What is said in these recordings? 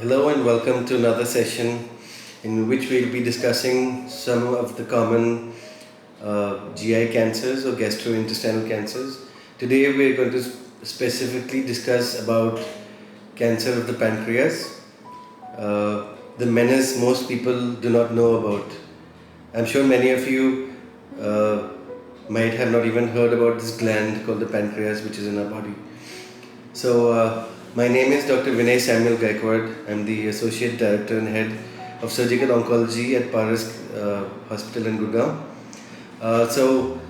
Hello and welcome to another session in which we'll be discussing some of the common GI cancers or gastrointestinal cancers. Today we're going to specifically discuss about cancer of the pancreas, the menace most people do not know about. I'm sure many of you might have not even heard about this gland called the pancreas, which is in our body. So, my name is Dr. Vinay Samuel Gaikwad. I'm the Associate Director and Head of Surgical Oncology at Paras Hospital in Gurgaon. So,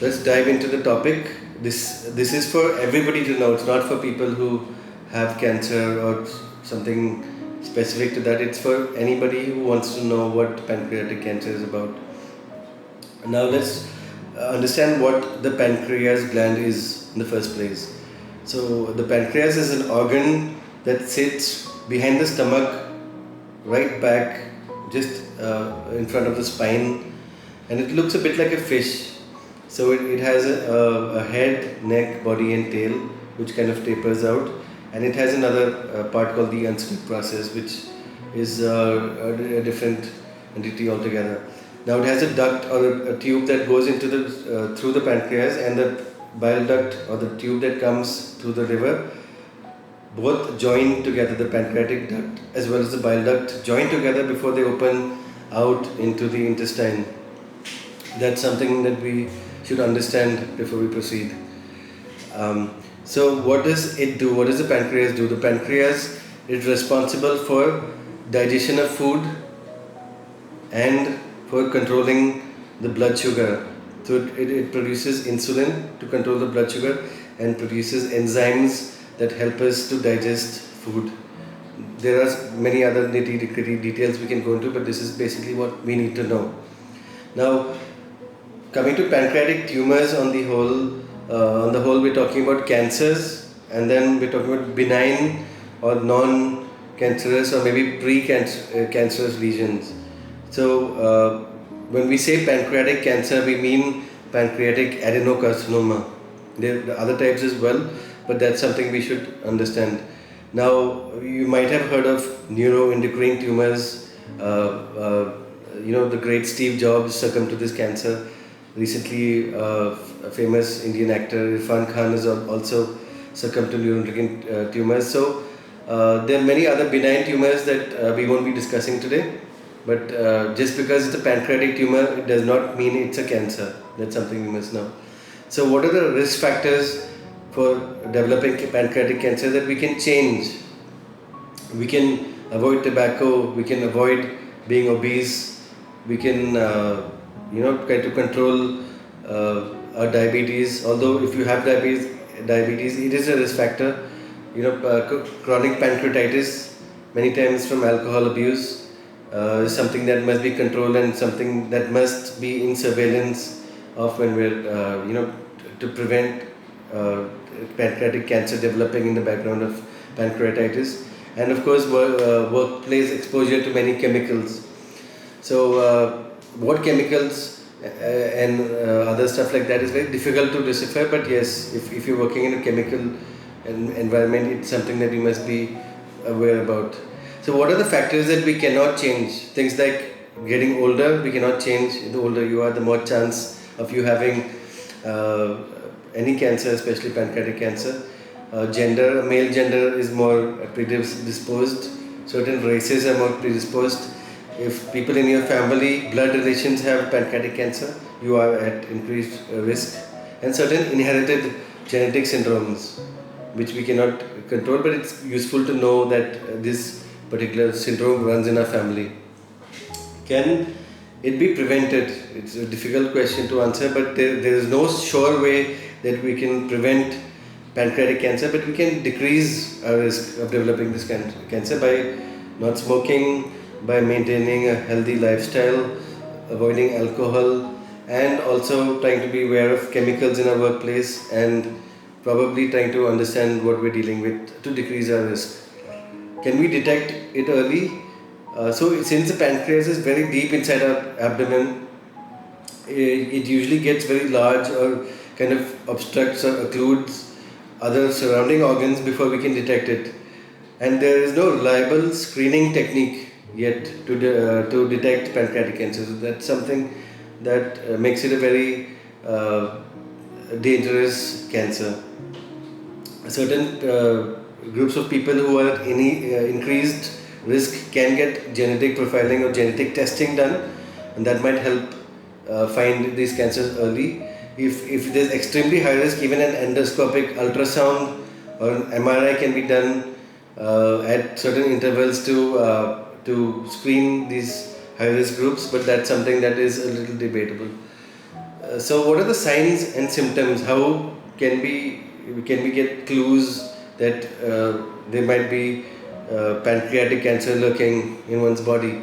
let's dive into the topic. This is for everybody to know. It's not for people who have cancer or something specific to that. It's for anybody who wants to know what pancreatic cancer is about. Now, let's understand what the pancreas gland is in the first place. So the pancreas is an organ that sits behind the stomach, right back, just in front of the spine, and it looks a bit like a fish. So it has a head, neck, body, and tail, which kind of tapers out, and it has another part called the unslit process, which is a different entity altogether. Now it has a duct or a tube that goes into the through the pancreas, and the bile duct or the tube that comes through the liver, both join together. The pancreatic duct as well as the bile duct join together before they open out into the intestine. That's something that we should understand before we proceed. So what does it do? What does the pancreas do? The pancreas is responsible for digestion of food and for controlling the blood sugar. So it produces insulin to control the blood sugar and produces enzymes that help us to digest food. There are many other nitty-gritty details we can go into, but this is basically what we need to know. Now, coming to pancreatic tumors on the whole, we're talking about cancers, and then we're talking about benign or non-cancerous or maybe pre-cancerous lesions. So, when we say pancreatic cancer, we mean pancreatic adenocarcinoma. There are other types as well, but that's something we should understand. Now, you might have heard of neuroendocrine tumors. The great Steve Jobs succumbed to this cancer. Recently, a famous Indian actor Irfan Khan has also succumbed to neuroendocrine tumors. So, there are many other benign tumors that we won't be discussing today. But just because it's a pancreatic tumor, it does not mean it's a cancer. That's something we must know. So, what are the risk factors for developing pancreatic cancer that we can change? We can avoid tobacco. We can avoid being obese. We can, try to control our diabetes. Although, if you have diabetes, it is a risk factor. Chronic pancreatitis, many times from alcohol abuse. Is something that must be controlled and something that must be in surveillance of when we're, to prevent pancreatic cancer developing in the background of pancreatitis. And of course, workplace exposure to many chemicals. So, what chemicals and other stuff like that is very difficult to decipher, but yes, if you're working in a chemical environment, it's something that you must be aware about. So, what are the factors that we cannot change? Things like getting older, we cannot change. The older you are, the more chance of you having any cancer, especially pancreatic cancer. Gender, male gender is more predisposed. Certain races are more predisposed. If people in your family, blood relations have pancreatic cancer, you are at increased risk. And certain inherited genetic syndromes, which we cannot control, but it's useful to know that this particular syndrome runs in our family. Can it be prevented? It's a difficult question to answer, but there is no sure way that we can prevent pancreatic cancer, but we can decrease our risk of developing this cancer by not smoking, by maintaining a healthy lifestyle, avoiding alcohol, and also trying to be aware of chemicals in our workplace, and probably trying to understand what we're dealing with to decrease our risk. Can we detect it early? So since the pancreas is very deep inside our abdomen, it usually gets very large or kind of obstructs or occludes other surrounding organs before we can detect it. and there is no reliable screening technique yet to detect pancreatic cancer. So that's something that makes it a very dangerous cancer. Certain groups of people who are in increased risk can get genetic profiling or genetic testing done, and that might help find these cancers early. If there's extremely high risk, even an endoscopic ultrasound or an MRI can be done at certain intervals to screen these high risk groups, but that's something that is a little debatable. So, what are the signs and symptoms? How can we get clues that there might be pancreatic cancer lurking in one's body?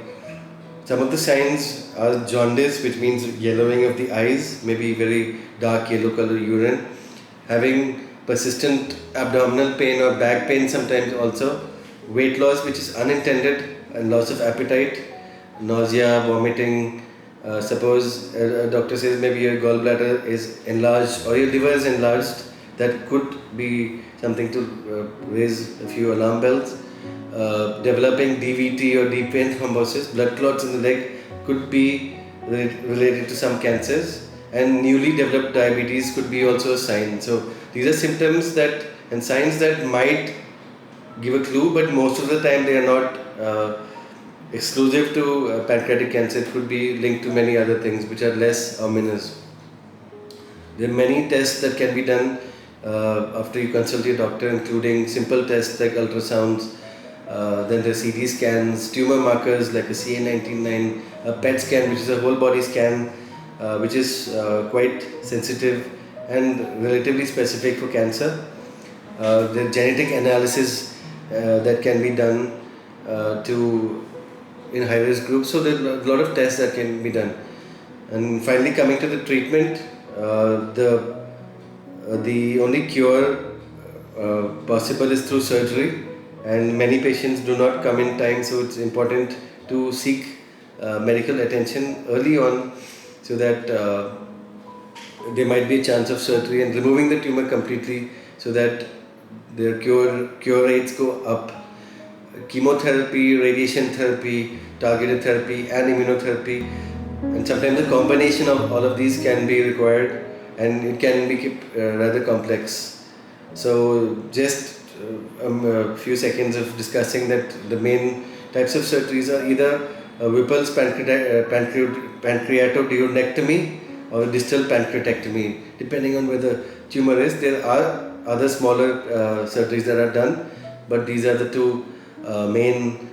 Some of the signs are jaundice, which means yellowing of the eyes, maybe very dark yellow color urine, having persistent abdominal pain or back pain sometimes also, weight loss which is unintended and loss of appetite, nausea, vomiting. Suppose a doctor says maybe your gallbladder is enlarged or your liver is enlarged, that could be something to raise a few alarm bells. Developing DVT or deep vein thrombosis, blood clots in the leg, could be related to some cancers, and newly developed diabetes could be also a sign. So these are symptoms that and signs that might give a clue, but most of the time they are not exclusive to pancreatic cancer. It could be linked to many other things which are less ominous. There are many tests that can be done after you consult your doctor, including simple tests like ultrasounds, then the CT scans, tumor markers like a CA19-9, a PET scan, which is a whole body scan, which is quite sensitive and relatively specific for cancer. The genetic analysis that can be done to in high risk groups. So there are a lot of tests that can be done. And finally, coming to the treatment, the only cure possible is through surgery, and many patients do not come in time. So it's important to seek medical attention early on, so that there might be a chance of surgery and removing the tumor completely, so that their cure rates go up. Chemotherapy, radiation therapy, targeted therapy, and immunotherapy, and sometimes a combination of all of these can be required, and it can be rather complex. So, just a few seconds of discussing that the main types of surgeries are either Whipple's pancreatoduodenectomy or distal pancreatectomy, depending on where the tumor is. There are other smaller surgeries that are done, but these are the two main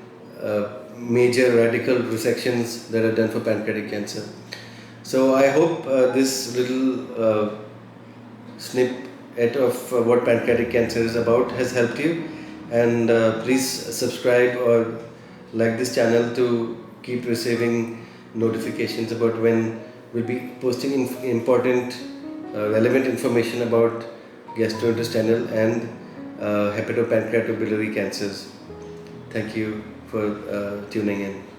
major radical resections that are done for pancreatic cancer. So I hope this little snippet of what pancreatic cancer is about has helped you, and please subscribe or like this channel to keep receiving notifications about when we'll be posting important relevant information about gastrointestinal and hepatopancreatobiliary cancers. Thank you for tuning in.